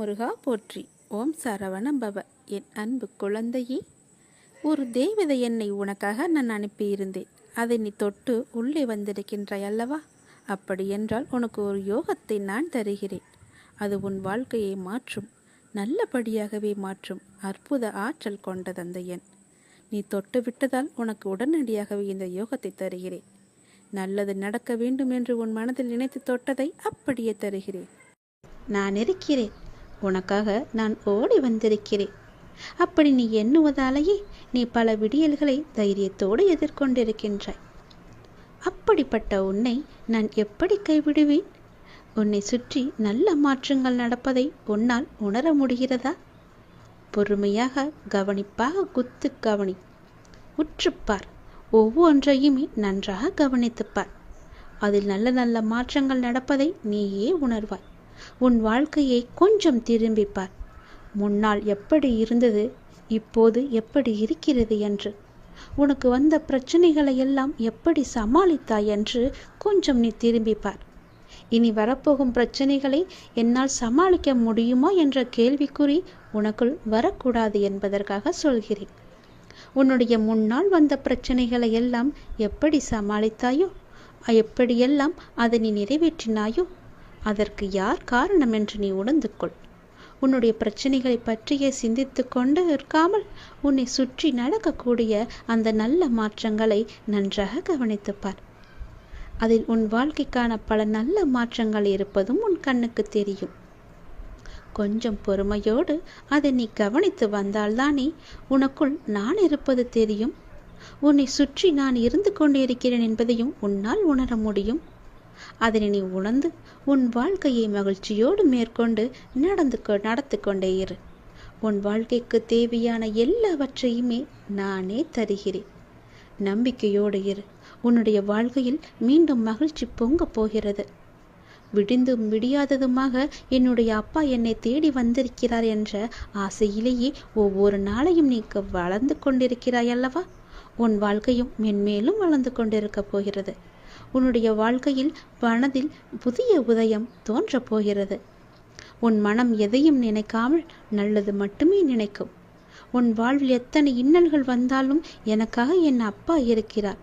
முருகா போற்றி. ஓம் சரவண பவ. என் அன்பு குழந்தையே, ஒரு தேவதை என்னை உனக்காக நான் அனுப்பியிருந்தேன். அதை நீ தொட்டு உள்ளே வந்திருக்கின்றாய் அல்லவா? அப்படி என்றால் உனக்கு ஒரு யோகத்தை நான் தருகிறேன். அது உன் வாழ்க்கையை மாற்றும், நல்லபடியாகவே மாற்றும் அற்புத ஆற்றல் கொண்டதந்த எண். நீ தொட்டு விட்டதால் உனக்கு உடனடியாகவே இந்த யோகத்தை தருகிறேன். நல்லது நடக்க வேண்டும் என்று உன் மனதில் நினைத்து தொட்டதை அப்படியே தருகிறேன். நான் இருக்கிறேன், உனக்காக நான் ஓடி வந்திருக்கிறேன். அப்படி நீ எண்ணுவதாலேயே நீ பல விடியல்களை தைரியத்தோடு எதிர்கொண்டிருக்கின்றாய். அப்படிப்பட்ட உன்னை நான் எப்படி கைவிடுவேன்? உன்னை சுற்றி நல்ல மாற்றங்கள் நடப்பதை உன்னால் உணர முடிகிறதா? பொறுமையாக கவனிப்பாக கவனி. உற்றுப்பார், ஒவ்வொன்றையுமே நன்றாக கவனித்துப்பார். அதில் நல்ல நல்ல மாற்றங்கள் நடப்பதை நீயே உணர்வாய். உன் வாழ்க்கையை கொஞ்சம் திரும்பிப்பார். முன்னால் எப்படி இருந்தது, இப்போது எப்படி இருக்கிறது என்று, உனக்கு வந்த பிரச்சனைகளை எல்லாம் எப்படி சமாளித்தாய் என்று கொஞ்சம் நீ திரும்பிப்பார். இனி வரப்போகும் பிரச்சனைகளை என்னால் சமாளிக்க முடியுமா என்ற கேள்விக்குறி உனக்குள் வரக்கூடாது என்பதற்காக சொல்கிறேன். உன்னுடைய முன்னால் வந்த பிரச்சனைகளை எல்லாம் எப்படி சமாளித்தாயோ, எப்படியெல்லாம் அதை நீ நிறைவேற்றினாயோ, அதற்கு யார் காரணம் என்று நீ உணர்ந்து கொள். உன்னுடைய பிரச்சனைகளை பற்றியே சிந்தித்து கொண்டு இருக்காமல் உன்னை சுற்றி நடக்கக்கூடிய அந்த நல்ல மாற்றங்களை நன்றாக கவனித்துப்பார். அதில் உன் வாழ்க்கைக்கான பல நல்ல மாற்றங்கள் இருப்பதும் உன் கண்ணுக்கு தெரியும். கொஞ்சம் பொறுமையோடு அதை நீ கவனித்து வந்தால்தானே உனக்குள் நான் இருப்பது தெரியும். உன்னை சுற்றி நான் இருந்து கொண்டிருக்கிறேன் என்பதையும் உன்னால் உணர முடியும். அதனை நீ உணர்ந்து உன் வாழ்க்கையை மகிழ்ச்சியோடு மேற்கொண்டு நடத்து கொண்டே இரு. உன் வாழ்க்கைக்கு தேவையான எல்லாவற்றையுமே நானே தருகிறேன். நம்பிக்கையோடு இரு. உன்னுடைய வாழ்க்கையில் மீண்டும் மகிழ்ச்சி பொங்க போகிறது. விடிந்தும் விடியாததுமாக என்னுடைய அப்பா என்னை தேடி வந்திருக்கிறார் என்ற ஆசையிலேயே ஒவ்வொரு நாளையும் நீ வளர்ந்து கொண்டிருக்கிறாய் அல்லவா? உன் வாழ்க்கையும் மென்மேலும் வளர்ந்து கொண்டிருக்க போகிறது. உன்னுடைய வாழ்க்கையில் மனதில் புதிய உதயம் தோன்றப் போகிறது. உன் மனம் எதையும் நினைக்காமல் நல்லது மட்டுமே நினைக்கும். உன் வாழ்வில் எத்தனை இன்னல்கள் வந்தாலும் எனக்காக என் அப்பா இருக்கிறார்,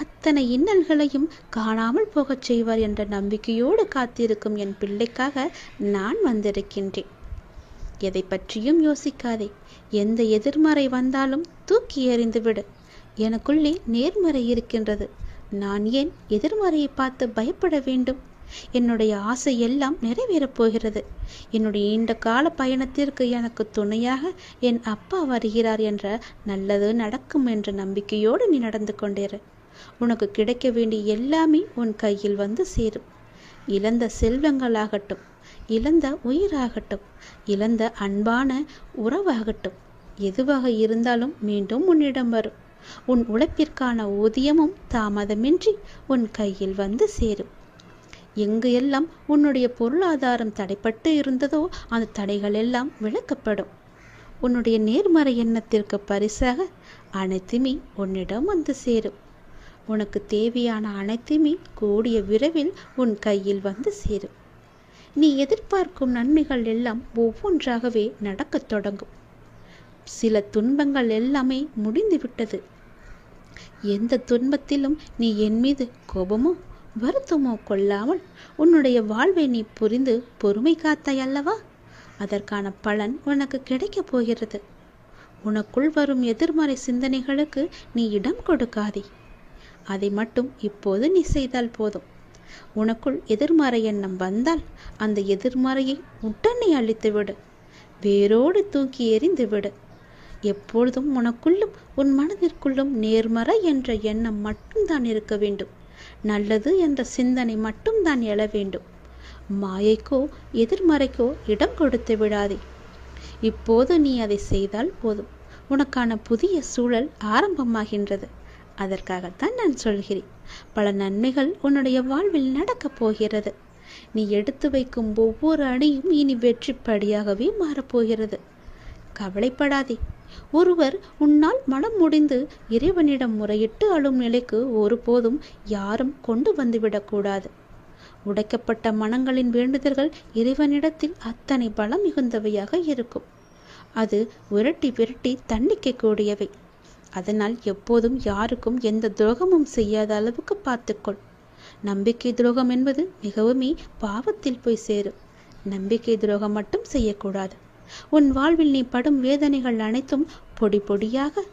அத்தனை இன்னல்களையும் காணாமல் போகச் செய்வார் என்ற நம்பிக்கையோடு காத்திருக்கும் என் பிள்ளைக்காக நான் வந்திருக்கின்றேன். எதை பற்றியும் யோசிக்காதே. எந்த எதிர்மறை வந்தாலும் தூக்கி எறிந்து விடு. எனக்குள்ளே நேர்மறை இருக்கின்றது. நான் ஏன் எதிர்மறையை பார்த்து பயப்பட வேண்டும்? என்னுடைய ஆசை எல்லாம் நிறைவேறப் போகிறது. என்னுடைய நீண்ட கால பயணத்திற்கு எனக்கு துணையாக என் அப்பா வருகிறார் என்ற நல்லது நடக்கும் என்ற நம்பிக்கையோடு நீ நடந்து கொண்டிரு. உனக்கு கிடைக்க வேண்டிய எல்லாமே உன் கையில் வந்து சேரும். இழந்த செல்வங்களாகட்டும், இழந்த உயிராகட்டும், இழந்த அன்பான உறவாகட்டும், எதுவாக இருந்தாலும் மீண்டும் உன்னிடம் வரும். உன் உழைப்பிற்கான ஊதியமும் தாமதமின்றி உன் கையில் வந்து சேரும். எங்கு எல்லாம் உன்னுடைய பொருளாதாரம் தடைப்பட்டு இருந்ததோ அந்த தடைகள் எல்லாம் விலக்கப்படும். உன்னுடைய நேர்மறை எண்ணத்திற்கு பரிசாக அனைத்துமே உன்னிடம் வந்து சேரும். உனக்கு தேவையான அனைத்துமே கூடிய விரைவில் உன் கையில் வந்து சேரும். நீ எதிர்பார்க்கும் நன்மைகள் எல்லாம் ஒவ்வொன்றாகவே நடக்கத் தொடங்கும். சில துன்பங்கள் எல்லாமே முடிந்துவிட்டது. எந்த துன்பத்திலும் நீ என் மீது கோபமோ வருத்தமோ கொள்ளாமல் உன்னுடைய வாழ்வை நீ புரிந்து பொறுமை காத்தாய் அல்லவா? அதற்கான பலன் உனக்கு கிடைக்கப் போகிறது. உனக்குள் வரும் எதிர்மறை சிந்தனைகளுக்கு நீ இடம் கொடுக்காதே. அதை மட்டும் இப்போது நீ செய்தால் போதும். உனக்குள் எதிர்மறை எண்ணம் வந்தால் அந்த எதிர்மறையை உடனே அழித்துவிடு, வேரோடு தூக்கி எறிந்து விடு. எப்பொழுதும் உனக்குள்ளும் உன் மனதிற்குள்ளும் நேர்மறை என்ற எண்ணம் மட்டும்தான் இருக்க வேண்டும். நல்லது என்ற சிந்தனை மட்டும்தான் எழ வேண்டும். மாயைக்கோ எதிர்மறைக்கோ இடம் கொடுத்து விடாதே. இப்போது நீ அதை செய்தால் போதும். உனக்கான புதிய சூழல் ஆரம்பமாகின்றது. அதற்காகத்தான் நான் சொல்கிறேன். பல நன்மைகள் உன்னுடைய வாழ்வில் நடக்கப் போகிறது. நீ எடுத்து வைக்கும் ஒவ்வொரு அடியும் இனி வெற்றிப்படியாகவே மாறப்போகிறது. கவலைப்படாதே. ஒருவர் உன்னால் மனம் முடிந்து இறைவனிடம் முறையிட்டு அழும் நிலைக்கு ஒருபோதும் யாரும் கொண்டு வந்துவிடக்கூடாது. உடைக்கப்பட்ட மனங்களின் வேண்டுதல்கள் இறைவனிடத்தில் அத்தனை பலம் மிகுந்தவையாக இருக்கும். அது விரட்டி விரட்டி தண்டிக்கக்கூடியவை. அதனால் எப்போதும் யாருக்கும் எந்த துரோகமும் செய்யாத அளவுக்கு பார்த்துக்கொள். நம்பிக்கை துரோகம் என்பது மிகவுமே பாவத்தில் போய் சேரும். நம்பிக்கை துரோகம் மட்டும் செய்யக்கூடாது. உன் வாழ்வில் நீ படும் வேதனைகள் அனைத்தும் பொடி பொடியாக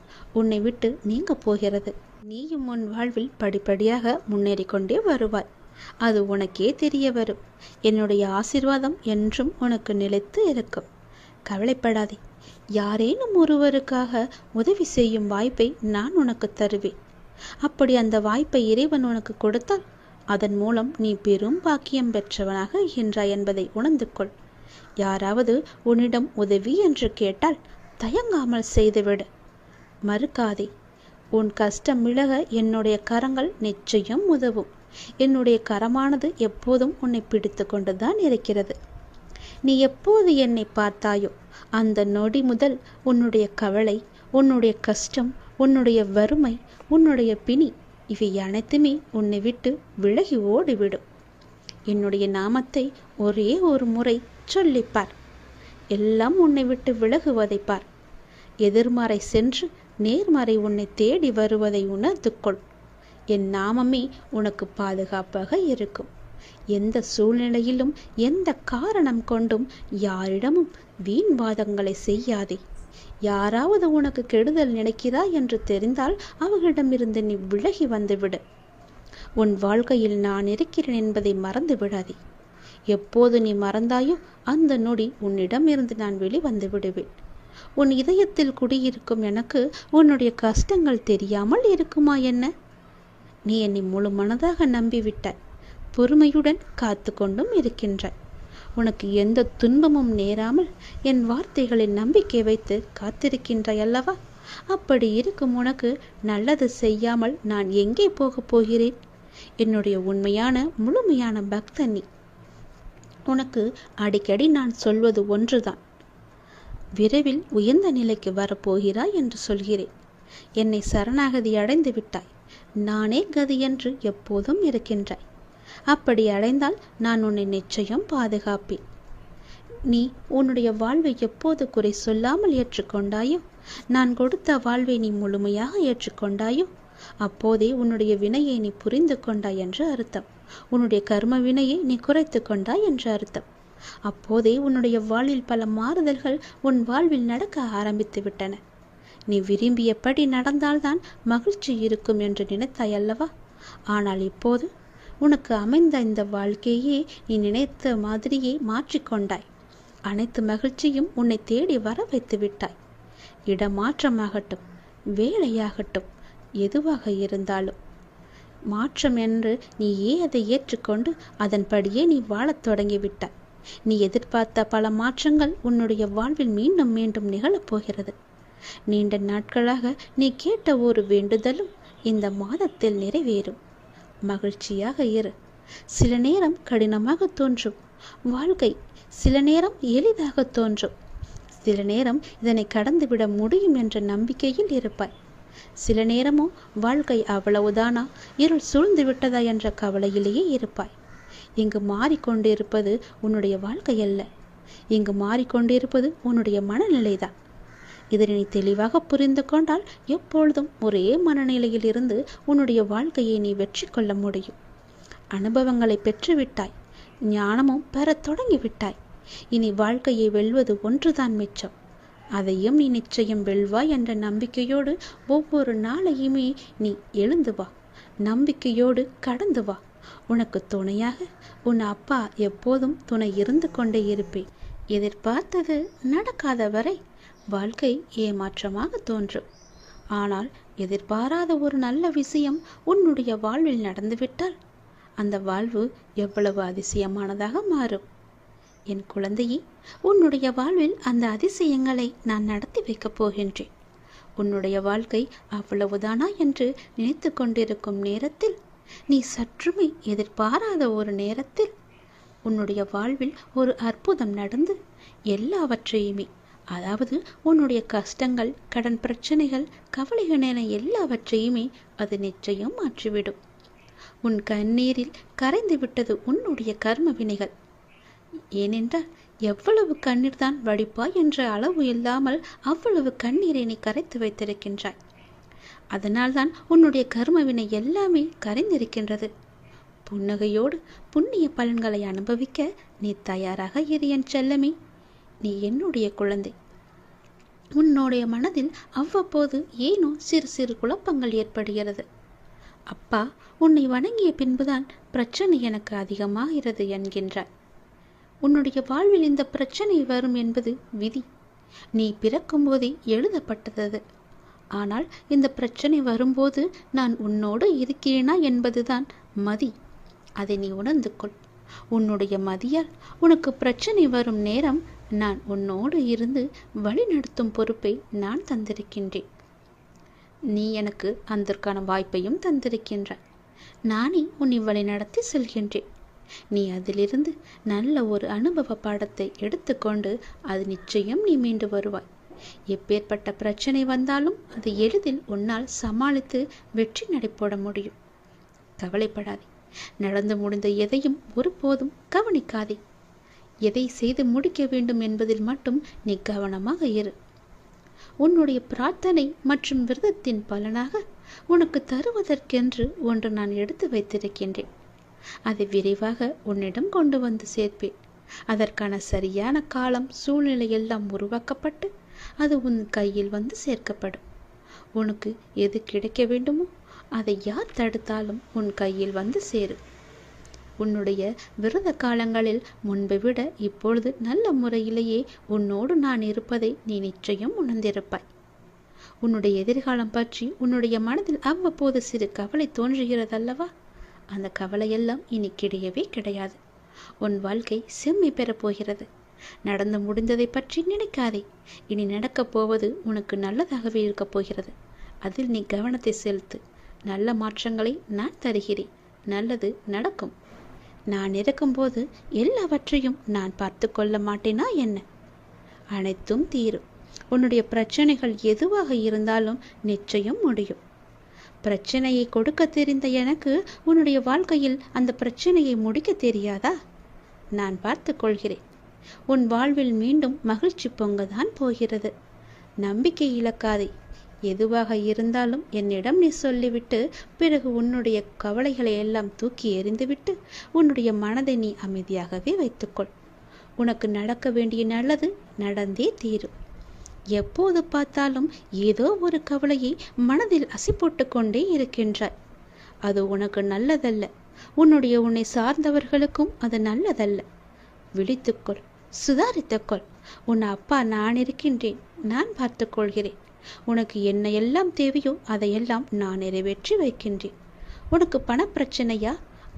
உன்னை விட்டு நீங்க போகிறது. நீயும் உன் வாழ்வில் படிப்படியாக முன்னேறி கொண்டே வருவாய். அது உனக்கே தெரிய வரும். என்னுடைய ஆசீர்வாதம் என்றும் உனக்கு நிலைத்து இருக்கும். கவலைப்படாதே. யாரேனும் ஒருவருக்காக உதவி செய்யும் வாய்ப்பை நான் உனக்கு தருவேன். அப்படி அந்த வாய்ப்பை இறைவன் உனக்கு கொடுத்தால் அதன் மூலம் நீ பெரும் பாக்கியம் பெற்றவனாக இருக்கின்றாய் என்பதை உணர்ந்து கொள். யாராவது உன்னிடம் உதவி என்று கேட்டால் தயங்காமல் செய்துவிடு. மறுக்காதே. உன் கஷ்டம் விலக என்னுடைய கரங்கள் நிச்சயம் உதவும். என்னுடைய கரமானது எப்போதும் உன்னை பிடித்து கொண்டுதான் இருக்கிறது. நீ எப்போது என்னை பார்த்தாயோ அந்த நொடி முதல் உன்னுடைய கவலை, உன்னுடைய கஷ்டம், உன்னுடைய வறுமை, உன்னுடைய பிணி இவை அனைத்துமே உன்னை விட்டு விலகி ஓடிவிடும். என்னுடைய நாமத்தை ஒரே ஒரு முறை சொல்லிப்பார். எல்லாம் உன்னை விட்டு விலகுவதை பார். எதிர்மறை சென்று நேர்மறை உன்னை தேடி வருவதை உணர்ந்து கொள். என் நாமமே உனக்கு பாதுகாப்பாக இருக்கும். எந்த சூழ்நிலையிலும் எந்த காரணம் கொண்டும் யாரிடமும் வீண் வாதங்களை செய்யாதே. யாராவது உனக்கு கெடுதல் நினைக்கிறா என்று தெரிந்தால் அவர்களிடமிருந்து நீ விலகி வந்துவிடு. உன் வாழ்க்கையில் நான் இருக்கிறேன் என்பதை மறந்து விடாதே. எப்போது நீ மறந்தாயோ அந்த நொடி உன்னிடமிருந்து நான் வெளிவந்து விடுவேன். உன் இதயத்தில் குடியிருக்கும் எனக்கு உன்னுடைய கஷ்டங்கள் தெரியாமல் இருக்குமா என்ன? நீ என்னை முழு மனதாக நம்பிவிட்டாய். பொறுமையுடன் காத்து கொண்டும் இருக்கின்றாய். உனக்கு எந்த துன்பமும் நேராமல் என் வார்த்தைகளில் நம்பிக்கை வைத்து காத்திருக்கின்றாய் அல்லவா? அப்படி இருக்கும் உனக்கு நல்லது செய்யாமல் நான் எங்கே போகப் போகிறேன்? என்னுடைய உண்மையான முழுமையான பக்தன் நீ. உனக்கு அடிக்கடி நான் சொல்வது ஒன்றுதான். விரைவில் உயர்ந்த நிலைக்கு வரப்போகிறாய் என்று சொல்கிறேன். என்னை சரணாகதி அடைந்து விட்டாய். நானே கதி என்று எப்போதும் இருக்கின்றாய். அப்படி அடைந்தால் நான் உன்னை நிச்சயம் பாதுகாப்பேன். நீ உன்னுடைய வாழ்வை எப்போது குறை சொல்லாமல் ஏற்றுக்கொண்டாயோ, நான் கொடுத்த வாழ்வை நீ முழுமையாக ஏற்றுக்கொண்டாயோ, அப்போதே உன்னுடைய வினையை நீ புரிந்து கொண்டாய் என்று அர்த்தம். உன்னுடைய கர்ம வினையை நீ குறைத்து கொண்டாய் என்று அர்த்தம். அப்போதே உன்னுடைய வாழ்வில் பல மாறுதல்கள் உன் வாழ்வில் நடக்க ஆரம்பித்து விட்டன. நீ விரும்பியபடி நடந்தால்தான் மகிழ்ச்சி இருக்கும் என்று நினைத்தாய் அல்லவா? ஆனால் இப்போது உனக்கு அமைந்த இந்த வாழ்க்கையே நீ நினைத்த மாதிரியே மாற்றிக்கொண்டாய். அனைத்து மகிழ்ச்சியும் உன்னை தேடி வர வைத்து விட்டாய். இடமாற்றமாகட்டும், வேலையாகட்டும், எதுவாக இருந்தாலும் மாற்றம் என்று நீயே அதை ஏற்றுக்கொண்டு அதன்படியே நீ வாழத் தொடங்கிவிட்டாய். நீ எதிர்பார்த்த பல மாற்றங்கள் உன்னுடைய வாழ்வில் மீண்டும் மீண்டும் நிகழப்போகிறது. நீண்ட நாட்களாக நீ கேட்ட ஒரு வேண்டுதலும் இந்த மாதத்தில் நிறைவேறும். மகிழ்ச்சியாக இரு. சில நேரம் கடினமாக தோன்றும் வாழ்க்கை, சில நேரம் எளிதாக தோன்றும். சில நேரம் இதனை கடந்துவிட முடியும் என்ற நம்பிக்கையில் இருப்பாய். சில நேரமோ வாழ்க்கை அவ்வளவுதானா, இருள் சூழ்ந்து விட்டதா என்ற கவலையிலேயே இருப்பாய். இங்கு மாறிக்கொண்டிருப்பது உன்னுடைய வாழ்க்கை அல்ல. இங்கு மாறிக்கொண்டிருப்பது உன்னுடைய மனநிலைதான். இதனை நீ தெளிவாக புரிந்து கொண்டால் எப்பொழுதும் ஒரே மனநிலையில் இருந்து உன்னுடைய வாழ்க்கையை நீ வெற்றி கொள்ள முடியும். அனுபவங்களை பெற்றுவிட்டாய். ஞானமும் பெறத் தொடங்கிவிட்டாய். இனி வாழ்க்கையை வெல்வது ஒன்றுதான் மிச்சம். அதையும் நீ நிச்சயம் வெல்வாய் என்ற நம்பிக்கையோடு ஒவ்வொரு நாளையுமே நீ எழுந்து வா. நம்பிக்கையோடு கடந்து வா. உனக்கு துணையாக உன் அப்பா எப்போதும் துணை இருந்து கொண்டே இருப்பேன். எதிர்பார்த்தது நடக்காத வரை வாழ்க்கை ஏமாற்றமாக தோன்றும். ஆனால் எதிர்பாராத ஒரு நல்ல விஷயம் உன்னுடைய வாழ்வில் நடந்துவிட்டால் அந்த வாழ்வு எவ்வளவு அதிசயமானதாக மாறும். என் குழந்தையே, உன்னுடைய வாழ்வில் அந்த அதிசயங்களை நான் நடத்தி வைக்கப் போகின்றேன். உன்னுடைய வாழ்க்கை அவ்வளவுதானா என்று நினைத்து கொண்டிருக்கும் நேரத்தில், நீ சற்றுமே எதிர்பாராத ஒரு நேரத்தில் உன்னுடைய வாழ்வில் ஒரு அற்புதம் நடந்து எல்லாவற்றையுமே, அதாவது உன்னுடைய கஷ்டங்கள், கடன் பிரச்சனைகள், கவலைகள் என எல்லாவற்றையுமே அது நிச்சயம் மாற்றிவிடும். உன் கண்ணீரில் கரைந்து விட்டது உன்னுடைய கர்ம வினைகள். ஏனென்றால் எவ்வளவு கண்ணீர் தான் வடிப்பாய் என்ற அளவு இல்லாமல் அவ்வளவு கண்ணீரை நீ கரைத்து வைத்திருக்கின்றாய். அதனால்தான் உன்னுடைய கர்மவினை எல்லாமே கரைந்திருக்கின்றது. புன்னகையோடு புண்ணிய பலன்களை அனுபவிக்க நீ தயாராக இரு என் செல்லமே. நீ என்னுடைய குழந்தை. உன்னுடைய மனதில் அவ்வப்போது ஏனோ சிறு சிறு குழப்பங்கள் ஏற்படுகிறது. அப்பா உன்னை வணங்கிய பின்புதான் பிரச்சனை எனக்கு அதிகமாகிறது என்கின்றார். உன்னுடைய வாழ்வில் இந்த பிரச்சனை வரும் என்பது விதி. நீ பிறக்கும் போதே எழுதப்பட்டது. ஆனால் இந்த பிரச்சனை வரும்போது நான் உன்னோடு இருக்கிறேனா என்பதுதான் மதி. அதை நீ உணர்ந்து கொள். உன்னுடைய மதியால் உனக்கு பிரச்சனை வரும் நேரம் நான் உன்னோடு இருந்து வழி நடத்தும் பொறுப்பை நான் தந்திருக்கின்றேன். நீ எனக்கு அதற்கான வாய்ப்பையும் தந்திருக்கின்றாய். நானே உன்னை வழி நடத்தி செல்கின்றேன். நீ அதிலிருந்து நல்ல ஒரு அனுபவ பாடத்தை எடுத்துக்கொண்டு அது நிச்சயம் நீ மீண்டு வருவாய். எப்பேற்பட்ட பிரச்சனை வந்தாலும் அது எளிதில் உன்னால் சமாளித்து வெற்றி நடைபோட முடியும். கவலைப்படாதே. நடந்து முடிந்த எதையும் ஒருபோதும் கவனிக்காதே. எதை செய்து முடிக்க வேண்டும் என்பதில் மட்டும் நீ கவனமாக இரு. உன்னுடைய பிரார்த்தனை மற்றும் விரதத்தின் பலனாக உனக்கு தருவதற்கென்று ஒன்று நான் எடுத்து வைத்திருக்கின்றேன். அதை விரைவாக உன்னிடம் கொண்டு வந்து சேர்ப்பேன். அதற்கான சரியான காலம் சூழ்நிலை எல்லாம் உருவாக்கப்பட்டு அது உன் கையில் வந்து சேர்க்கப்படும். உனக்கு எது கிடைக்க வேண்டுமோ அதை யார் தடுத்தாலும் உன் கையில் வந்து சேரு. உன்னுடைய விரத காலங்களில் முன்பை விட இப்பொழுது நல்ல முறையிலேயே உன்னோடு நான் இருப்பதை நீ நிச்சயம் உணர்ந்திருப்பாய். உன்னுடைய எதிர்காலம் பற்றி உன்னுடைய மனதில் அவ்வப்போது சிறு கவலை தோன்றுகிறதல்லவா? அந்த கவலையெல்லாம் இனி கிடையவே கிடையாது. உன் வாழ்க்கை செம்மை பெறப்போகிறது. நடந்து முடிந்ததை பற்றி நினைக்காதே. இனி நடக்கப் போவது உனக்கு நல்லதாகவே இருக்கப் போகிறது. அதில் நீ கவனத்தை செலுத்து. நல்ல மாற்றங்களை நான் தருகிறேன். நல்லது நடக்கும். நான் இருக்கும்போது எல்லாவற்றையும் நான் பார்த்து கொள்ள மாட்டேனா என்ன? அனைத்தும் தீரும். உன்னுடைய பிரச்சனைகள் எதுவாக இருந்தாலும் நிச்சயம் முடியும். பிரச்சனையை கொடுக்க தெரிந்த எனக்கு உன்னுடைய வாழ்க்கையில் அந்த பிரச்சனையை முடிக்க தெரியாதா? நான் பார்த்து கொள்கிறேன். உன் வாழ்வில் மீண்டும் மகிழ்ச்சி பொங்கதான் போகிறது. நம்பிக்கை இழக்காதே. எதுவாக இருந்தாலும் என்னிடம் நீ சொல்லிவிட்டு பிறகு உன்னுடைய கவலைகளை எல்லாம் தூக்கி எறிந்துவிட்டு உன்னுடைய மனதை நீ அமைதியாகவே வைத்துக்கொள். உனக்கு நடக்க வேண்டிய நல்லது நடந்தே தீரும். எப்போது பார்த்தாலும் ஏதோ ஒரு கவலையை மனதில் அசி போட்டு கொண்டே இருக்கின்றாய். அது உனக்கு நல்லதல்ல. உன்னை சார்ந்தவர்களுக்கும் அது நல்லதல்ல. விழித்துக்கொள். சுதாரித்துக்கொள். உன் அப்பா நான் இருக்கின்றேன். நான் பார்த்து கொள்கிறேன். உனக்கு என்ன எல்லாம் தேவையோ அதையெல்லாம் நான் நிறைவேற்றி வைக்கின்றேன். உனக்கு பணப்பிரச்சனையா?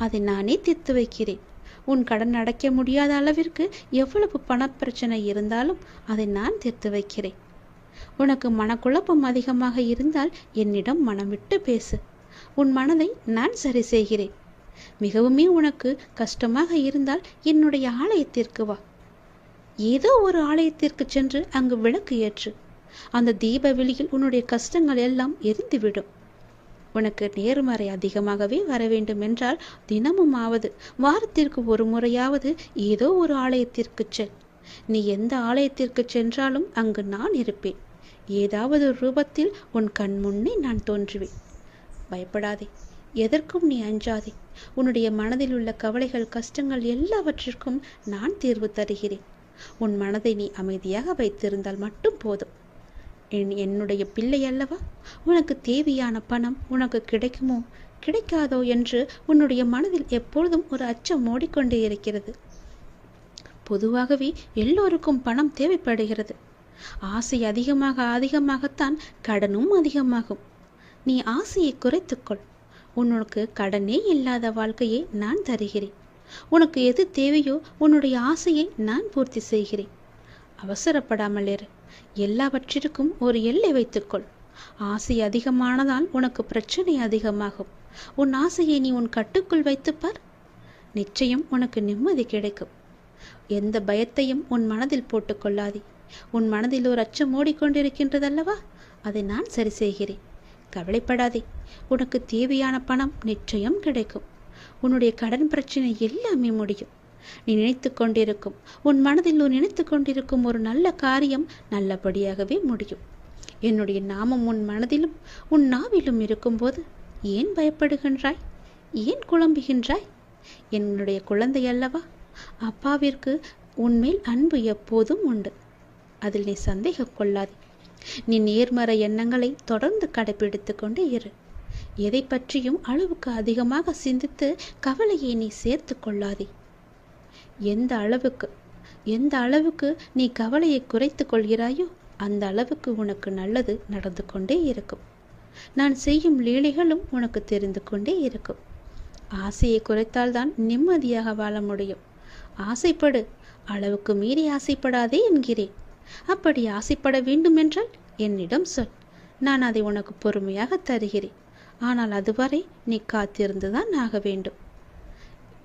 அதை நானே தீர்த்து வைக்கிறேன். உன் கடன் அடைக்க முடியாத அளவிற்கு எவ்வளவு பணப்பிரச்சனை இருந்தாலும் அதை நான் தீர்த்து வைக்கிறேன். உனக்கு மனக்குழப்பம் அதிகமாக இருந்தால் என்னிடம் மனம் விட்டு பேசு. உன் மனதை நான் சரி செய்கிறேன். மிகவுமே உனக்கு கஷ்டமாக இருந்தால் என்னுடைய ஆலயத்திற்கு வா. ஏதோ ஒரு ஆலயத்திற்கு சென்று அங்கு விளக்கு ஏற்று. அந்த தீப வெளியில் உன்னுடைய கஷ்டங்கள் எல்லாம் எரிந்துவிடும். உனக்கு நேர்மறை அதிகமாகவே வர வேண்டும் என்றால் தினமும் ஆவது வாரத்திற்கு ஒரு முறையாவது ஏதோ ஒரு ஆலயத்திற்கு செல். நீ எந்த ஆலயத்திற்கு சென்றாலும் அங்கு நான் இருப்பேன். ஏதாவது ஒரு ரூபத்தில் உன் கண் முன்னே நான் தோன்றுவேன். பயப்படாதே. எதற்கும் நீ அஞ்சாதே. உன்னுடைய மனதில் உள்ள கவலைகள் கஷ்டங்கள் எல்லாவற்றிற்கும் நான் தீர்வு தருகிறேன். உன் மனதை நீ அமைதியாக வைத்திருந்தால் மட்டும் போதும். என்னுடைய பிள்ளை அல்லவா? உனக்கு தேவையான பணம் உனக்கு கிடைக்குமோ கிடைக்காதோ என்று உன்னுடைய மனதில் எப்பொழுதும் ஒரு அச்சம் ஓடிக்கொண்டே இருக்கிறது. பொதுவாகவே எல்லோருக்கும் பணம் தேவைப்படுகிறது. ஆசை அதிகமாகத்தான் கடனும் அதிகமாகும். நீ ஆசையை குறைத்துக்கொள். உனக்கு கடனே இல்லாத வாழ்க்கையை நான் தருகிறேன். உனக்கு எது தேவையோ உன்னுடைய ஆசையை நான் பூர்த்தி செய்கிறேன். அவசரப்படாமல் இரு. எல்லாவற்றிற்கும் ஒரு எல்லை வைத்துக்கொள். ஆசை அதிகமானதால் உனக்கு பிரச்சனை அதிகமாகும். உன் ஆசையை நீ உன் கட்டுக்குள் வைத்துப்பார். நிச்சயம் உனக்கு நிம்மதி கிடைக்கும். எந்த பயத்தையும் உன் மனதில் போட்டுக்கொள்ளாதே. உன் மனதில் ஒரு அச்சம் ஓடிக்கொண்டிருக்கின்றதல்லவா? அதை நான் சரி செய்கிறேன். கவலைப்படாதே. உனக்கு தேவையான பணம் நிச்சயம் கிடைக்கும். உன்னுடைய கடன் பிரச்சனை எல்லாமே முடியும். நீ நினைத்து கொண்டிருக்கும், உன் மனதில் நினைத்து கொண்டிருக்கும் ஒரு நல்ல காரியம் நல்லபடியாகவே முடியும். என்னுடைய நாமம் உன் மனதிலும் உன் நாவிலும் இருக்கும்போது ஏன் பயப்படுகின்றாய்? ஏன் குழம்புகின்றாய்? என்னுடைய குழந்தை அல்லவா? அப்பாவிற்கு உன்மேல் அன்பு எப்போதும் உண்டு. அதில் நீ சந்தேகம் கொள்ளாதே. நீ நேர்மறை எண்ணங்களை தொடர்ந்து கடைபிடித்து கொண்டே இரு. எதை பற்றியும் அளவுக்கு அதிகமாக சிந்தித்து கவலையை நீ சேர்த்து கொள்ளாதே. எந்த அளவுக்கு நீ கவலையை குறைத்து கொள்கிறாயோ அந்த அளவுக்கு உனக்கு நல்லது நடந்து கொண்டே இருக்கும். நான் செய்யும் லீலைகளும் உனக்கு தெரிந்து கொண்டே இருக்கும். ஆசையை குறைத்தால்தான் நிம்மதியாக வாழ முடியும். ஆசைப்படு, அளவுக்கு மீறி ஆசைப்படாதே என்கிறேன். அப்படி ஆசைப்பட வேண்டுமென்றால் என்னிடம் சொல், நான் அதை உனக்கு பொறுமையாக தருகிறேன். ஆனால் அதுவரை நீ காத்திருந்துதான் ஆக வேண்டும்.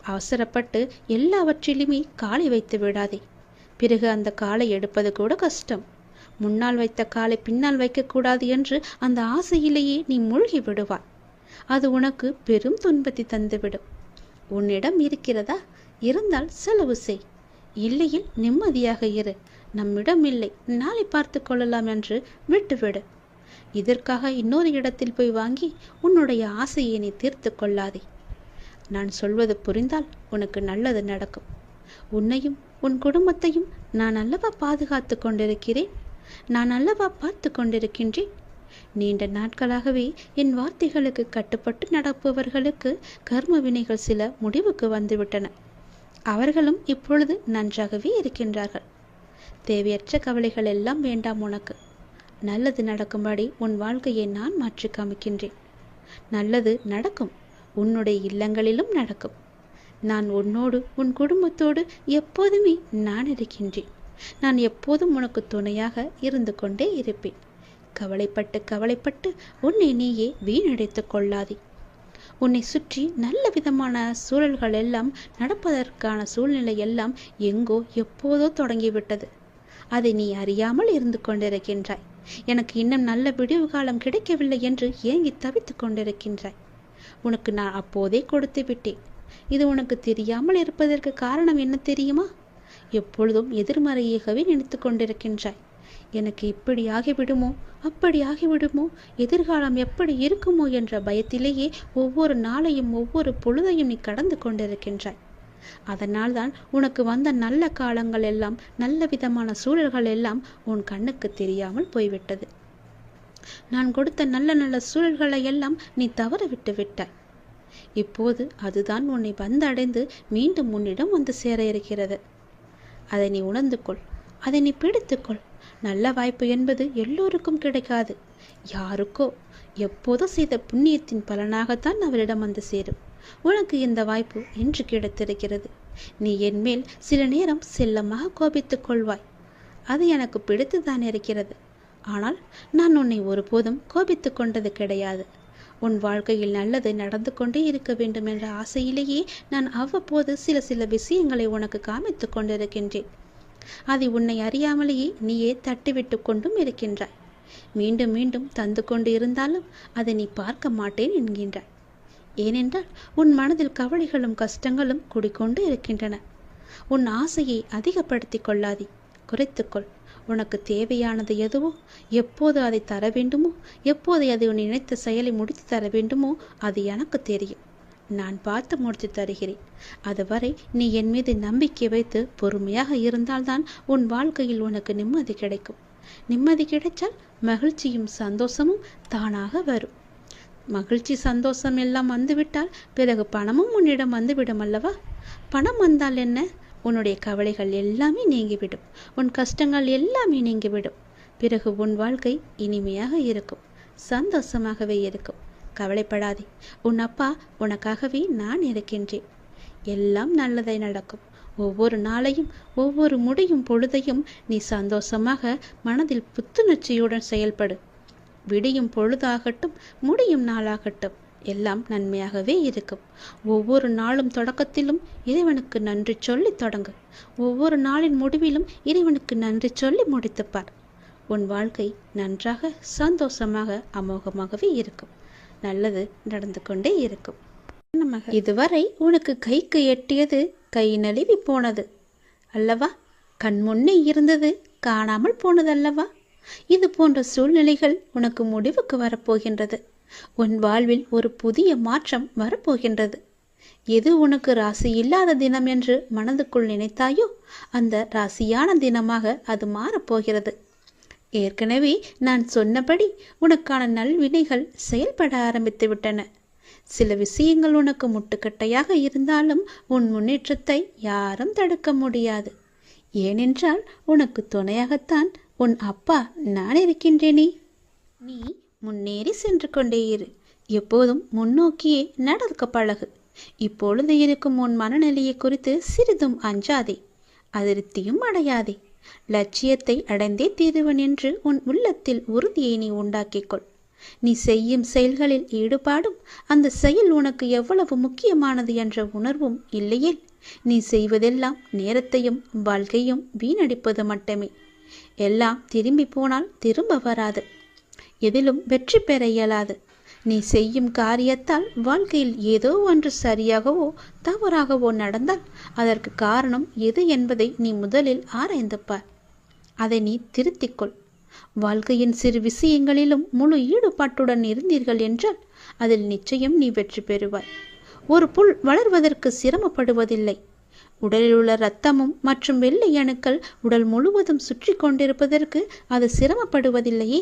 அவசரப்பட்டு எல்லாவற்றிலுமே காலை வைத்து விடாதே. பிறகு அந்த காலை எடுப்பது கூட கஷ்டம். முன்னால் வைத்த காலை பின்னால் வைக்கக்கூடாது என்று அந்த ஆசையிலேயே நீ மூழ்கி விடுவாய். அது உனக்கு பெரும் துன்பத்தை தந்துவிடும். உன்னிடம் இருக்கிறதா? இருந்தால் செலவு செய். இல்லையில் நிம்மதியாக இரு. நம்மிடம் இல்லை, நாளை பார்த்து கொள்ளலாம் என்று விட்டுவிடு. இதற்காக இன்னொரு இடத்தில் போய் வாங்கி உன்னுடைய ஆசையை நீ தீர்த்து கொள்ளாதே. நான் சொல்வது புரிந்தால் உனக்கு நல்லது நடக்கும். உன்னையும் உன் குடும்பத்தையும் நான் அல்லவா பாதுகாத்து கொண்டிருக்கிறேன். நான் அல்லவா பார்த்து கொண்டிருக்கின்றேன். நீண்ட நாட்களாகவே என் வார்த்தைகளுக்கு கட்டுப்பட்டு நடப்பவர்களுக்கு கர்ம வினைகள் சில முடிவுக்கு வந்துவிட்டன. அவர்களும் இப்பொழுது நன்றாகவே இருக்கின்றார்கள். தேவையற்ற கவலைகள் எல்லாம் வேண்டாம் உனக்கு. நல்லது நடக்கும்படி உன் வாழ்க்கையை நான் மாற்றி காமிக்கின்றேன். நல்லது நடக்கும். உன்னுடைய இல்லங்களிலும் நடக்கும். நான் உன்னோடு உன் குடும்பத்தோடு எப்போதுமே நான் இருக்கின்றேன். நான் எப்போதும் உனக்கு துணையாக இருந்து கொண்டே இருப்பேன். கவலைப்பட்டு உன்னை நீயே வீணடைத்து கொள்ளாதே. உன்னை சுற்றி நல்ல விதமான சூழல்கள் எல்லாம் நடப்பதற்கான சூழ்நிலை எல்லாம் எங்கோ எப்போதோ தொடங்கிவிட்டது. அதை நீ அறியாமல் இருந்து கொண்டிருக்கின்றாய். எனக்கு இன்னும் நல்ல விடிவு காலம் கிடைக்கவில்லை என்று ஏங்கி தவித்து கொண்டிருக்கின்றாய். உனக்கு நான் அப்போதே கொடுத்து விட்டேன். இது உனக்கு தெரியாமல் இருப்பதற்கு காரணம் என்ன தெரியுமா? எப்பொழுதும் எதிர்மறையாகவே நினைத்து கொண்டிருக்கின்றாய். எனக்கு இப்படி ஆகிவிடுமோ, அப்படி ஆகிவிடுமோ, எதிர்காலம் எப்படி இருக்குமோ என்ற பயத்திலேயே ஒவ்வொரு நாளையும் ஒவ்வொரு பொழுதையும் நீ கடந்து கொண்டிருக்கின்றாய். அதனால் தான் உனக்கு வந்த நல்ல காலங்கள் எல்லாம், நல்ல விதமான சூழல்கள் எல்லாம் உன் கண்ணுக்கு தெரியாமல் போய்விட்டது. நான் கொடுத்த நல்ல நல்ல சூழல்களை எல்லாம் நீ தவற விட்டு விட்டாய். இப்போது அதுதான் உன்னை வந்தடைந்து மீண்டும் உன்னிடம் வந்து சேர இருக்கிறது. அதை நீ உணர்ந்து கொள். அதை நீ பிடித்துக்கொள். நல்ல வாய்ப்பு என்பது எல்லோருக்கும் கிடைக்காது. யாருக்கோ எப்போதோ செய்த புண்ணியத்தின் பலனாகத்தான் அவரிடம் வந்து சேரும். உனக்கு இந்த வாய்ப்பு இன்று கிடைத்திருக்கிறது. நீ என் மேல் சில நேரம் செல்லமாக கோபித்துக் கொள்வாய். அது எனக்கு பிடித்துதான் இருக்கிறது. ஆனால் நான் உன்னை ஒருபோதும் கோபித்து கொண்டது கிடையாது. உன் வாழ்க்கையில் நல்லது நடந்து கொண்டே இருக்க வேண்டும் என்ற ஆசையிலேயே நான் அவ்வப்போது சில விஷயங்களை உனக்கு காமித்து கொண்டிருக்கின்றேன். அதை உன்னை அறியாமலேயே நீயே தட்டிவிட்டு கொண்டும் இருக்கின்றாய். மீண்டும் மீண்டும் தந்து கொண்டு இருந்தாலும் அதை நீ பார்க்க மாட்டேன் என்கின்றாய். ஏனென்றால் உன் மனதில் கவலைகளும் கஷ்டங்களும் குடிக்கொண்டு இருக்கின்றன. உன் ஆசையை அதிகப்படுத்திக் கொள்ளாதே, குறைத்துக்கொள். உனக்கு தேவையானது எதுவோ, எப்போது அதை தர வேண்டுமோ, எப்போது அதை உன் நினைத்த செயலை முடித்து தர வேண்டுமோ அது எனக்கு தெரியும். நான் பார்த்து முடித்து தருகிறேன். அதுவரை நீ என் மீது நம்பிக்கை வைத்து பொறுமையாக இருந்தால்தான் உன் வாழ்க்கையில் உனக்கு நிம்மதி கிடைக்கும். நிம்மதி கிடைத்தால் மகிழ்ச்சியும் சந்தோஷமும் தானாக வரும். மகிழ்ச்சி சந்தோஷம் எல்லாம் வந்துவிட்டால் பிறகு பணமும் உன்னிடம் வந்துவிடும் அல்லவா? பணம் வந்தால் என்ன? உன்னுடைய கவலைகள் எல்லாமே நீங்கிவிடும். உன் கஷ்டங்கள் எல்லாமே நீங்கிவிடும். பிறகு உன் வாழ்க்கை இனிமையாக இருக்கும், சந்தோஷமாகவே இருக்கும். கவலைப்படாதே. உன் அப்பா உனக்காகவே நான் இருக்கின்றேன். எல்லாம் நல்லதை நடக்கும். ஒவ்வொரு நாளையும் ஒவ்வொரு முடியும் பொழுதையும் நீ சந்தோஷமாக மனதில் புத்துணர்ச்சியுடன் செயல்படு. விடியும் பொழுதாகட்டும், முடியும் நாளாகட்டும், எல்லாம் நன்மையாகவே இருக்கும். ஒவ்வொரு நாளும் தொடக்கத்திலும் இறைவனுக்கு நன்றி சொல்லி தொடங்கு. ஒவ்வொரு நாளின் முடிவிலும் இறைவனுக்கு நன்றி சொல்லி முடித்துப்பார். உன் வாழ்க்கை நன்றாக சந்தோஷமாக அமோகமாகவே இருக்கும். நல்லது நடந்து கொண்டே இருக்கும். இதுவரை உனக்கு கைக்கு எட்டியது கை நழுவி போனது அல்லவா? கண் முன்னே இருந்தது காணாமல் போனதல்லவா? இது போன்ற சூழ்நிலைகள் உனக்கு முடிவுக்கு வரப்போகின்றது. உன் வாழ்வில் ஒரு புதிய மாற்றம் வரப்போகின்றது. எது உனக்கு ராசி இல்லாத தினம் என்று மனதுக்குள் நினைத்தாயோ அந்த ராசியான தினமாக அது மாறப்போகிறது. ஏற்கனவே நான் சொன்னபடி உனக்கான நல்வினைகள் செயல்பட ஆரம்பித்து விட்டன. சில விஷயங்கள் உனக்கு முட்டுக்கட்டையாக இருந்தாலும் உன் முன்னேற்றத்தை யாரும் தடுக்க முடியாது. ஏனென்றால் உனக்கு துணையாகத்தான் உன் அப்பா நான் இருக்கின்றேனே. நீ முன்னேறி சென்று கொண்டே இரு. எப்போதும் முன்னோக்கியே நடக்க பழகு. இப்பொழுது இருக்கும் உன் மனநிலையை குறித்து சிறிதும் அஞ்சாதே, அதிருப்தியும் அடையாதே. லட்சியத்தை அடைந்தே தீருவன் என்று உன் உள்ளத்தில் உறுதியை நீ உண்டாக்கிக்கொள். நீ செய்யும் செயல்களில் ஈடுபாடும் அந்த செயல் உனக்கு எவ்வளவு முக்கியமானது என்ற உணர்வும் இல்லையேல் நீ செய்வதெல்லாம் நேரத்தையும் வாழ்க்கையும் வீணடிப்பது மட்டுமே. எல்லாம் திரும்பி போனால் திரும்ப வராது. எதிலும் வெற்றி பெற இயலாது. நீ செய்யும் காரியத்தால் வாழ்க்கையில் ஏதோ ஒன்று சரியாகவோ தவறாகவோ நடந்தால் அதற்கு காரணம் எது என்பதை நீ முதலில் ஆராய்ந்து பார். அதை நீ திருத்திக்கொள். வாழ்க்கையின் சிறு விஷயங்களிலும் முழு ஈடுபாட்டுடன் இருந்தீர்கள் என்றால் அதில் நிச்சயம் நீ வெற்றி பெறுவாய். ஒரு புல் வளர்வதற்கு சிரமப்படுவதில்லை. உடலில் உள்ள இரத்தமும் மற்றும் வெள்ளை அணுக்கள் உடல் முழுவதும் சுற்றி கொண்டிருப்பதற்கு அது சிரமப்படுவதில்லையே.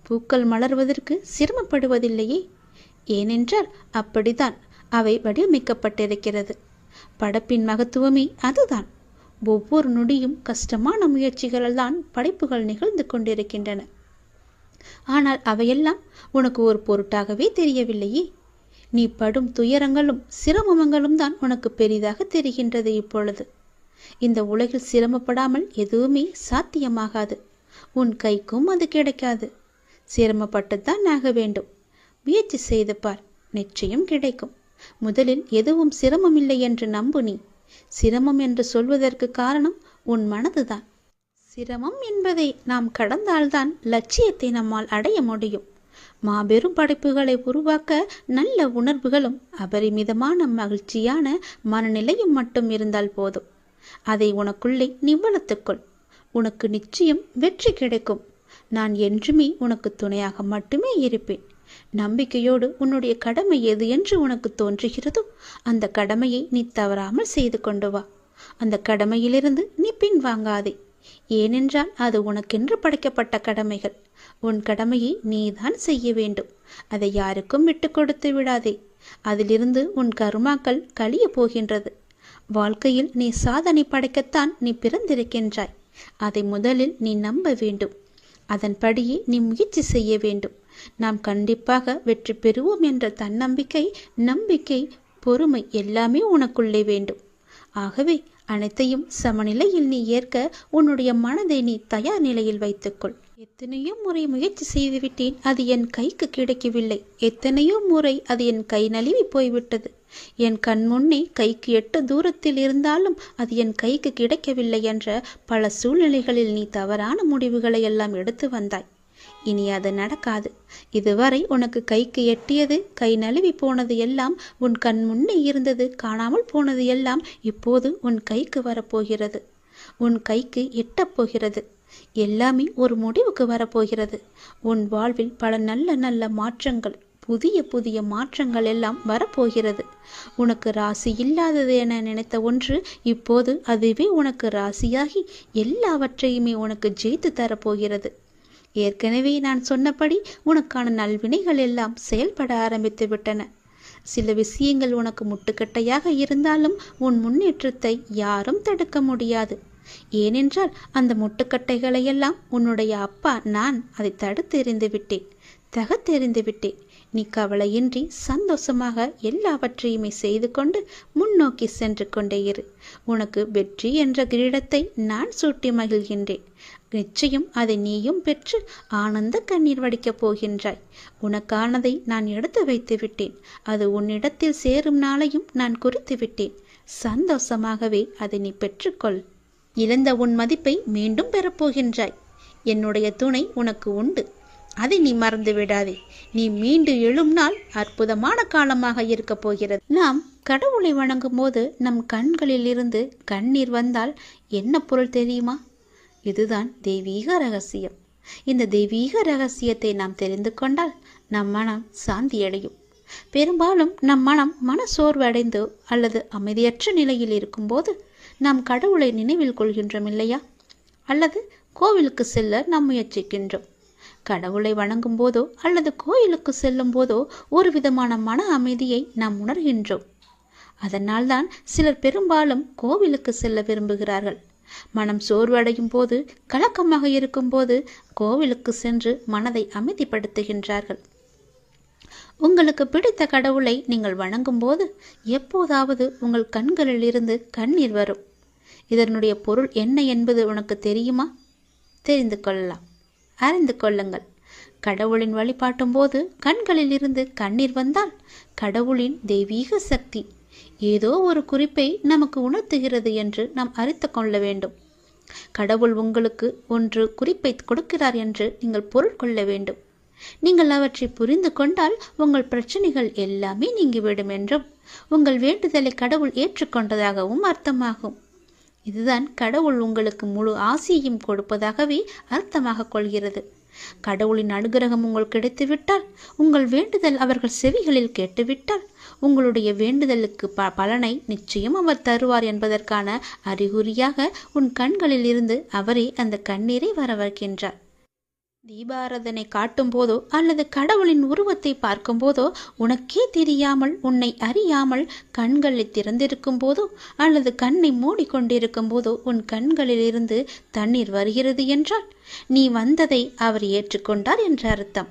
பூக்கள் மலர்வதற்கு சிரமப்படுவதில்லையே. ஏனென்றால் அப்படித்தான் அவை வடிவமைக்கப்பட்டிருக்கிறது. படைப்பின் மகத்துவமே அதுதான். ஒவ்வொரு நொடியும் கஷ்டமான முயற்சிகளால் தான் படைப்புகள் நிகழ்ந்து கொண்டிருக்கின்றன. ஆனால் அவையெல்லாம் உனக்கு ஒரு பொருட்டாகவே தெரியவில்லையே. நீ படும் துயரங்களும் சிரமங்களும் தான் உனக்கு பெரிதாக தெரிகின்றது. இப்பொழுது இந்த உலகில் சிரமப்படாமல் எதுவுமே சாத்தியமாகாது. உன் கைக்கும் அது கிடைக்காது. சிரமப்பட்டுத்தான் ஆக வேண்டும். முயற்சி செய்து பார், நிச்சயம் கிடைக்கும். முதலில் எதுவும் சிரமமில்லை என்று நம்பு. நீ சிரமம் என்று சொல்வதற்கு காரணம் உன் மனதுதான். சிரமம் என்பதை நாம் கடந்தால்தான் லட்சியத்தை நம்மால் அடைய முடியும். மாபெரும் படைப்புகளை உருவாக்க நல்ல உணர்வுகளும் அபரிமிதமான மகிழ்ச்சியான மனநிலையும் மட்டும் இருந்தால் போதும். அதை உனக்குள்ளே நீ வளர்த்துக்கொள். உனக்கு நிச்சயம் வெற்றி கிடைக்கும். நான் என்றுமே உனக்கு துணையாக மட்டுமே இருப்பேன். நம்பிக்கையோடு உன்னுடைய கடமை எது என்று உனக்கு தோன்றுகிறதோ அந்த கடமையை நீ தவறாமல் செய்து கொண்டு வா. அந்த கடமையிலிருந்து நீ பின்வாங்காதே. ஏனென்றால் அது உனக்கென்று படைக்கப்பட்ட கடமைகள். உன் கடமையை நீதான் செய்ய வேண்டும். அதை யாருக்கும் விட்டு கொடுத்து விடாதே. அதிலிருந்து உன் கர்மாக்கள் கழிய போகின்றது. வாழ்க்கையில் நீ சாதனை படைக்கத்தான் நீ பிறந்திருக்கின்றாய். அதை முதலில் நீ நம்ப வேண்டும். அதன்படியே நீ முயற்சி செய்ய வேண்டும். நாம் கண்டிப்பாக வெற்றி பெறுவோம் என்ற தன்னம்பிக்கை, நம்பிக்கை, பொறுமை எல்லாமே உனக்குள்ளே வேண்டும். ஆகவே அனைத்தையும் சமநிலையில் நீ ஏற்க உன்னுடைய மனதை நீ தயார் நிலையில் வைத்துக்கொள். எத்தனையோ முறை முயற்சி செய்துவிட்டேன், அது என் கைக்கு கிடைக்கவில்லை. எத்தனையோ முறை அது என் கை நழுவி போய்விட்டது. என் கண் முன்னே கைக்கு எட்டு தூரத்தில் இருந்தாலும் அது என் கைக்கு கிடைக்கவில்லை என்ற பல சூழ்நிலைகளில் நீ தவறான முடிவுகளை எல்லாம் எடுத்து வந்தாய். இனி அது நடக்காது. இதுவரை உனக்கு கைக்கு எட்டியது கை நழுவி போனது எல்லாம், உன் கண் முன்னே இருந்தது காணாமல் போனது எல்லாம் இப்போது உன் கைக்கு வரப்போகிறது. உன் கைக்கு எட்டப்போகிறது. எல்லாமே ஒரு முடிவுக்கு வரப்போகிறது. உன் வாழ்வில் பல நல்ல நல்ல மாற்றங்கள், புதிய புதிய மாற்றங்கள் எல்லாம் வரப்போகிறது. உனக்கு ராசி இல்லாதது என நினைத்த ஒன்று இப்போது அதுவே உனக்கு ராசியாகி எல்லாவற்றையுமே உனக்கு ஜெயித்து தரப்போகிறது. ஏற்கனவே நான் சொன்னபடி உனக்கான நல்வினைகள் எல்லாம் செயல்பட ஆரம்பித்து விட்டன. சில விஷயங்கள் உனக்கு முட்டுக்கட்டையாக இருந்தாலும் உன் முன்னேற்றத்தை யாரும் தடுக்க முடியாது. ஏனென்றால் அந்த முட்டுக்கட்டைகளை எல்லாம் உன்னுடைய அப்பா நான் அதை தடுத்தெறிந்து விட்டேன், தகத்தெறிந்து விட்டேன். நீ கவலையின்றி சந்தோஷமாக எல்லாவற்றையுமே செய்து கொண்டு முன்னோக்கி சென்று கொண்டே இரு. உனக்கு வெற்றி என்ற கிரீடத்தை நான் சூட்டி மகிழ்கின்றேன். நிச்சயம் அதை நீயும் பெற்று ஆனந்த கண்ணீர் வடிக்கப் போகின்றாய். உனக்கானதை நான் எடுத்து வைத்து விட்டேன். அது உன்னிடத்தில் சேரும் நாளையும் நான் குறித்து விட்டேன். சந்தோஷமாகவே அதை நீ பெற்றுக்கொள். இழந்த உன் மதிப்பை மீண்டும் பெறப்போகின்றாய். என்னுடைய துணை உனக்கு உண்டு. அதை நீ மறந்து விடாதே. நீ மீண்டு எழும் நாள் அற்புதமான காலமாக இருக்க போகிறது. நாம் கடவுளை வணங்கும் போது நம் கண்களில் இருந்து கண்ணீர் வந்தால் என்ன பொருள் தெரியுமா? இதுதான் தெய்வீக ரகசியம். இந்த தெய்வீக ரகசியத்தை நாம் தெரிந்து கொண்டால் நம் மனம் சாந்தியடையும். பெரும்பாலும் நம் மன சோர்வு அடைந்து அல்லது அமைதியற்ற நிலையில் இருக்கும்போது நாம் கடவுளை நினைவில் கொள்கின்றோம் இல்லையா? அல்லது கோவிலுக்கு செல்ல நாம் முயற்சிக்கின்றோம். கடவுளை வணங்கும் போதோ அல்லது கோயிலுக்கு செல்லும் போதோ ஒரு விதமான மன அமைதியை நாம் உணர்கின்றோம். அதனால்தான் சிலர் பெரும்பாலும் கோவிலுக்கு செல்ல விரும்புகிறார்கள். மனம் சோர்வடையும் போது, கலக்கமாக இருக்கும் போது கோவிலுக்கு சென்று மனதை அமைதிப்படுத்துகின்றார்கள். உங்களுக்கு பிடித்த கடவுளை நீங்கள் வணங்கும் போது எப்போதாவது உங்கள் கண்களில் இருந்து கண்ணீர் வரும். இதனுடைய பொருள் என்ன என்பது உனக்கு தெரியுமா? தெரிந்து கொள்ளலாம், அறிந்து கொள்ளுங்கள். கடவுளின் வழிபாட்டும் போது கண்களில் இருந்து கண்ணீர் வந்தால் கடவுளின் தெய்வீக சக்தி ஏதோ ஒரு குறிப்பை நமக்கு உணர்த்துகிறது என்று நாம் அறிந்து கொள்ள வேண்டும். கடவுள் உங்களுக்கு ஒன்று குறிப்பை கொடுக்கிறார் என்று நீங்கள் பொருள் கொள்ள வேண்டும். நீங்கள் அவற்றை புரிந்து கொண்டால் உங்கள் பிரச்சனைகள் எல்லாமே நீங்கிவிடும் என்றும் உங்கள் வேண்டுதலை கடவுள் ஏற்றுக்கொண்டதாகவும் அர்த்தமாகும். இதுதான் கடவுள் உங்களுக்கு முழு ஆசியையும் கொடுப்பதாகவே அர்த்தமாக கொள்கிறது. கடவுளின் அனுகிரகம் உங்களுக்கு கிடைத்துவிட்டால், உங்கள் வேண்டுதல் அவர்கள் செவிகளில் கேட்டுவிட்டால், உங்களுடைய வேண்டுதலுக்கு பலனை நிச்சயம் அவர் தருவார் என்பதற்கான அறிகுறியாக உன் கண்களில் இருந்து அவரே அந்த கண்ணீரை வர வைக்கின்றார். தீபாராதனை காட்டும் போதோ அல்லது கடவுளின் உருவத்தை பார்க்கும் போதோ உனக்கே தெரியாமல், உன்னை அறியாமல் கண்களை திறந்திருக்கும் போதோ அல்லது கண்ணை மூடிக்கொண்டிருக்கும் போதோ உன் கண்களில் இருந்து தண்ணீர் வருகிறது என்றால் நீ வந்ததை அவர் ஏற்றுக்கொண்டார் என்ற அர்த்தம்.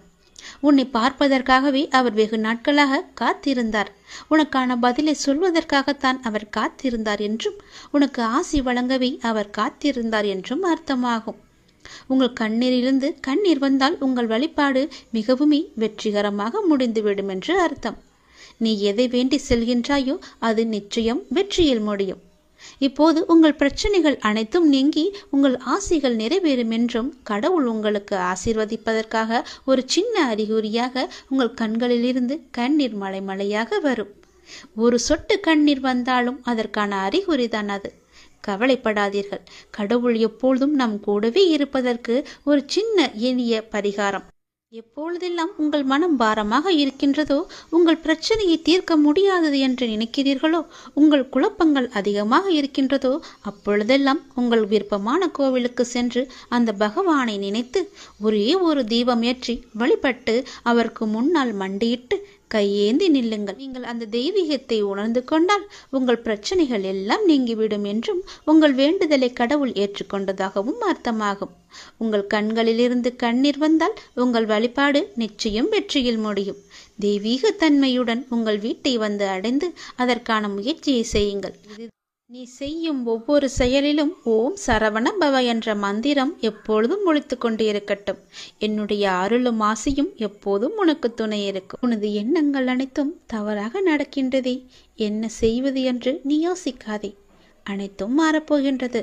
உன்னை பார்ப்பதற்காகவே அவர் வெகு நாட்களாக காத்திருந்தார். உனக்கான பதிலை சொல்வதற்காகத்தான் அவர் காத்திருந்தார் என்றும், உனக்கு ஆசி வழங்கவே அவர் காத்திருந்தார் என்றும் அர்த்தமாகும். உங்கள் கண்ணீரிலிருந்து கண்ணீர் வந்தால் உங்கள் வழிபாடு மிகவும் வெற்றிகரமாக முடிந்துவிடும் என்று அர்த்தம். நீ எதை வேண்டி செல்கின்றாயோ அது நிச்சயம் வெற்றியில் முடியும். இப்போது உங்கள் பிரச்சனைகள் அனைத்தும் நீங்கி உங்கள் ஆசைகள் நிறைவேறும் என்றும் கடவுள் உங்களுக்கு ஆசீர்வதிப்பதற்காக ஒரு சின்ன அறிகுறியாக உங்கள் கண்களிலிருந்து கண்ணீர் மலை மலையாக வரும். ஒரு சொட்டு கண்ணீர் வந்தாலும் அதற்கான அறிகுறிதான் அது. கவலைப்படாதீர்கள். கடவுள் எப்பொழுதும் நம் கூடவே இருப்பதற்கு ஒரு சின்ன எளிய பரிகாரம். எப்பொழுதெல்லாம் உங்கள் மனம் பாரமாக இருக்கின்றதோ, உங்கள் பிரச்சனையை தீர்க்க முடியாதது என்று நினைக்கிறீர்களோ, உங்கள் குழப்பங்கள் அதிகமாக இருக்கின்றதோ, அப்பொழுதெல்லாம் உங்கள் விருப்பமான கோவிலுக்கு சென்று அந்த பகவானை நினைத்து ஒரே ஒரு தீபம் ஏற்றி வழிபட்டு அவருக்கு முன்னால் மண்டியிட்டு கையேந்தி நில்லுங்கள். நீங்கள் அந்த தெய்வீகத்தை உணர்ந்து கொண்டால் உங்கள் பிரச்சனைகள் எல்லாம் நீங்கிவிடும் என்றும் உங்கள் வேண்டுதலை கடவுள் ஏற்றுக்கொண்டதாகவும் அர்த்தமாகும். உங்கள் கண்களிலிருந்து கண்ணீர் வந்தால் உங்கள் வழிபாடு நிச்சயம் வெற்றியில் முடியும். தெய்வீக தன்மையுடன் உங்கள் வீட்டை வந்து அடைந்து அதற்கான முயற்சியை செய்யுங்கள். நீ செய்யும் ஒவ்வொரு செயலிலும் ஓம் சரவண பவ என்ற மந்திரம் எப்பொழுதும் ஒலித்து கொண்டே இருக்கட்டும். என்னுடைய அருளும் ஆசையும் எப்போதும் உனக்கு துணை இருக்கும். உனது எண்ணங்கள் அனைத்தும் தவறாக நடக்கின்றதே, என்ன செய்வது என்று நீ யோசிக்காதே. அனைத்தும் மாறப்போகின்றது.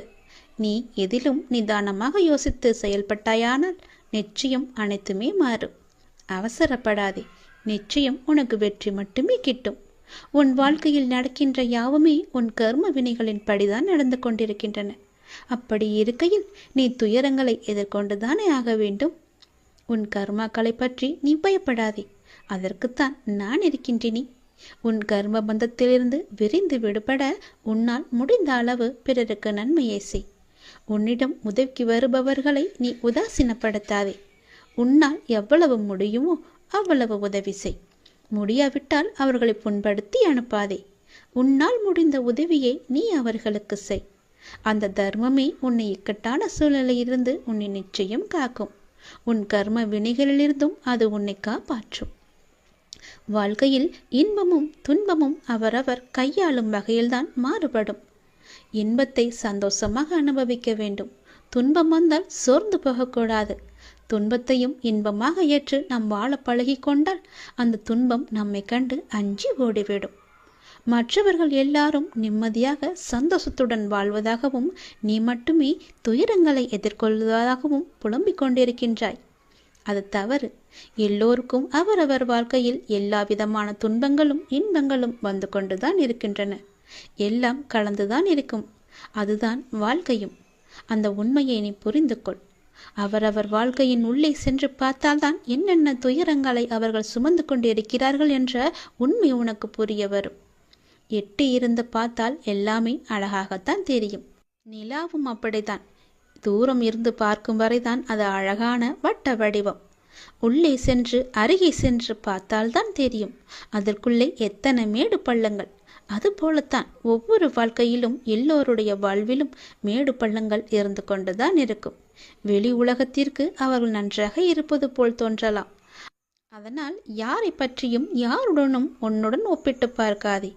நீ எதிலும் நிதானமாக யோசித்து செயல்பட்டாயானால் நிச்சயம் அனைத்துமே மாறும். அவசரப்படாதே. நிச்சயம் உனக்கு வெற்றி மட்டுமே கிட்டும். உன் வாழ்க்கையில் நடக்கின்ற யாவுமே உன் கர்ம வினைகளின் படிதான் நடந்து கொண்டிருக்கின்றன. அப்படி இருக்கையில் நீ துயரங்களை எதிர்கொண்டுதானே ஆக வேண்டும். உன் கர்மாக்களை பற்றி நீ பயப்படாதே. அதற்குத்தான் நான் இருக்கின்றேனே. உன் கர்ம பந்தத்திலிருந்து விரிந்து விடுபட உன்னால் முடிந்த அளவு பிறருக்கு நன்மையை செய். உன்னிடம் உதவிக்கு வருபவர்களை நீ உதாசீனப்படுத்தாதே. உன்னால் எவ்வளவு முடியுமோ அவ்வளவு உதவி செய். முடியாவிட்டால் அவர்களை புண்படுத்தி அனுப்பாதே. உன்னால் முடிந்த உதவியை நீ அவர்களுக்கு செய். அந்த தர்மமே உன்னை இக்கட்டான சூழ்நிலையிலிருந்து உன்னை நிச்சயம் காக்கும். உன் கர்ம வினைகளிலிருந்தும் அது உன்னை காப்பாற்றும். வாழ்க்கையில் இன்பமும் துன்பமும் அவரவர் கையாளும் வகையில்தான் மாறுபடும். இன்பத்தை சந்தோஷமாக அனுபவிக்க வேண்டும். துன்பம் வந்தால் சோர்ந்து போகக்கூடாது. துன்பத்தையும் இன்பமாக ஏற்று நாம் வாழ பழகி கொண்டால் அந்த துன்பம் நம்மை கண்டு அஞ்சி ஓடிவிடும். மற்றவர்கள் எல்லாரும் நிம்மதியாக சந்தோஷத்துடன் வாழ்வதாகவும் நீ மட்டுமே துயரங்களை எதிர்கொள்வதாகவும் புலம்பிக் கொண்டிருக்கின்றாய். அது தவறு. எல்லோருக்கும் அவரவர் வாழ்க்கையில் எல்லா விதமான துன்பங்களும் இன்பங்களும் வந்து கொண்டுதான் இருக்கின்றன. எல்லாம் கலந்துதான் இருக்கும். அதுதான் வாழ்க்கையும். அந்த உண்மையை நீ புரிந்து கொள். அவரவர் வாழ்க்கையின் உள்ளே சென்று பார்த்தால்தான் என்னென்ன துயரங்களை அவர்கள் சுமந்து கொண்டு இருக்கிறார்கள் என்ற உண்மை உனக்கு புரிய வரும். எட்டி இருந்து பார்த்தால் எல்லாமே அழகாகத்தான் தெரியும். நிலாவும் அப்படித்தான். தூரம் இருந்து பார்க்கும் வரைதான் அது அழகான வட்ட வடிவம். உள்ளே சென்று அருகே சென்று பார்த்தால்தான் தெரியும் அதற்குள்ளே எத்தனை மேடு பள்ளங்கள். அதுபோலத்தான் ஒவ்வொரு வாழ்க்கையிலும் எல்லோருடைய வாழ்விலும் மேடு பள்ளங்கள் இருந்து கொண்டுதான் இருக்கும். வெளி உலகத்திற்கு அவர்கள் நன்றாக இருப்பது போல் தோன்றலாம். அதனால் யாரை பற்றியும் யாருடனும் உன்னுடன் ஒப்பிட்டு பார்க்காதே.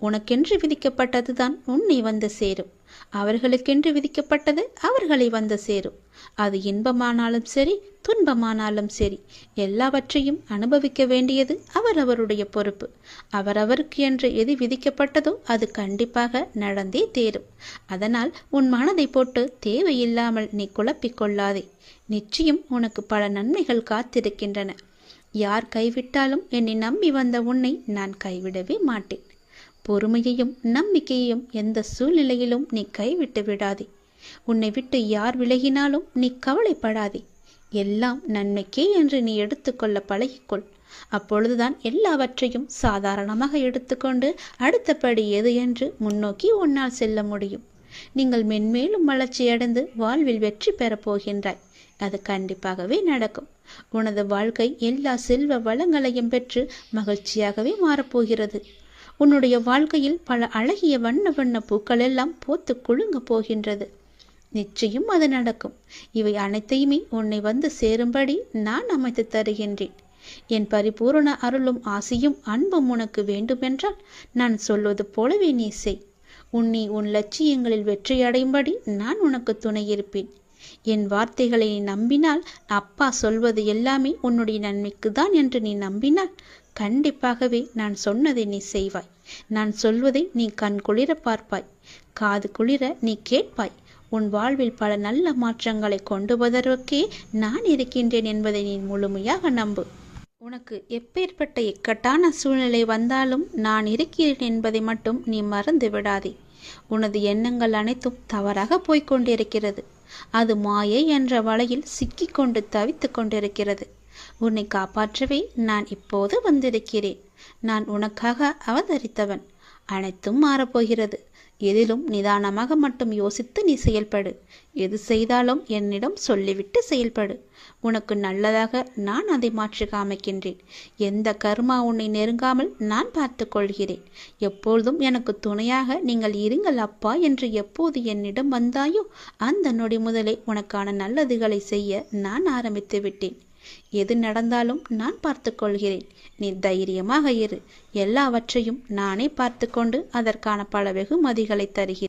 உனக்கென்று விதிக்கப்பட்டதுதான் உன்னை வந்து சேரும். அவர்களுக்கென்று விதிக்கப்பட்டது அவர்களை வந்து சேரும். அது இன்பமானாலும் சரி, துன்பமானாலும் சரி, எல்லாவற்றையும் அனுபவிக்க வேண்டியது அவரவருடைய பொறுப்பு. அவரவருக்கு என்று எது விதிக்கப்பட்டதோ அது கண்டிப்பாக நடந்தே தேரும். அதனால் உன் மனதை போட்டு தேவையில்லாமல் நீ குழப்பிக்கொள்ளாதே. நிச்சயம் உனக்கு பல நன்மைகள் காத்திருக்கின்றன. யார் கைவிட்டாலும் என்னை நம்பி வந்த உன்னை நான் கைவிடவே மாட்டேன். பொறுமையையும் நம்பிக்கையையும் எந்த சூழ்நிலையிலும் நீ கைவிட்டு விடாதே. உன்னை விட்டு யார் விலகினாலும் நீ கவலைப்படாதே. எல்லாம் நன்மைக்கே என்று நீ எடுத்துக்கொள்ள பழகிக்கொள். அப்பொழுதுதான் எல்லாவற்றையும் சாதாரணமாக எடுத்துக்கொண்டு அடுத்தபடி எது என்று முன்னோக்கி உன்னால் செல்ல முடியும். நீங்கள் மென்மேலும் வளர்ச்சியடைந்து வாழ்வில் வெற்றி பெறப் போகின்றாய். அது கண்டிப்பாகவே நடக்கும். உனது வாழ்க்கை எல்லா செல்வ வளங்களையும் பெற்று மகிழ்ச்சியாகவே மாறப்போகிறது. உன்னுடைய வாழ்க்கையில் பல அழகிய வண்ண வண்ண பூக்கள் எல்லாம் பூத்து குலுங்க போகின்றது. நிச்சயம் அது நடக்கும். இவை அனைத்தையுமே உன்னை வந்து சேரும்படி நான் அமைத்து தருகின்றேன். என் பரிபூரண அருளும் ஆசையும் அன்பும் உனக்கு வேண்டுமென்றால் நான் சொல்வது போலவே நீ செய். உன்னை உன் லட்சியங்களில் வெற்றியடையும்படி நான் உனக்கு துணை இருப்பேன். என் வார்த்தைகளை நீ நம்பினால், அப்பா சொல்வது எல்லாமே உன்னுடைய நன்மைக்கு தான் என்று நீ நம்பினால், கண்டிப்பாகவே நான் சொன்னதை நீ செய்வாய். நான் சொல்வதை நீ கண் குளிர பார்ப்பாய், காது குளிர நீ கேட்பாய். உன் வாழ்வில் பல நல்ல மாற்றங்களை கொண்டு வருவதற்கே நான் இருக்கின்றேன் என்பதை நீ முழுமையாக நம்பு. உனக்கு எப்பேற்பட்ட இக்கட்டான சூழ்நிலை வந்தாலும் நான் இருக்கிறேன் என்பதை மட்டும் நீ மறந்து விடாதே. உனது எண்ணங்கள் அனைத்தும் தவறாக போய்கொண்டிருக்கிறது. அது மாயை என்ற வலையில் சிக்கிக்கொண்டு தவித்து கொண்டிருக்கிறது. உன்னை காப்பாற்றவே நான் இப்போது வந்திருக்கிறேன். நான் உனக்காக அவதரித்தவன். அனைத்தும் மாறப்போகிறது. எதிலும் நிதானமாக மட்டும் யோசித்து நீ செயல்படு. எது செய்தாலும் என்னிடம் சொல்லிவிட்டு செயல்படு. உனக்கு நல்லதாக நான் அதை மாற்றி காமிக்கின்றேன். எந்த கர்மா உன்னை நெருங்காமல் நான் பார்த்து கொள்கிறேன். எப்பொழுதும் எனக்கு துணையாக நீங்கள் இருங்கள் அப்பா என்று எப்போது என்னிடம் வந்தாயோ அந்த நொடி முதலே உனக்கான நல்லதுகளை செய்ய நான் ஆரம்பித்து விட்டேன். எது நடந்தாலும் நான் பார்த்து கொள்கிறேன். நீ தைரியமாக இரு. எல்லாவற்றையும் நானே பார்த்து கொண்டு அதற்கான பல வெகுமதிகளை தருகிறேன்.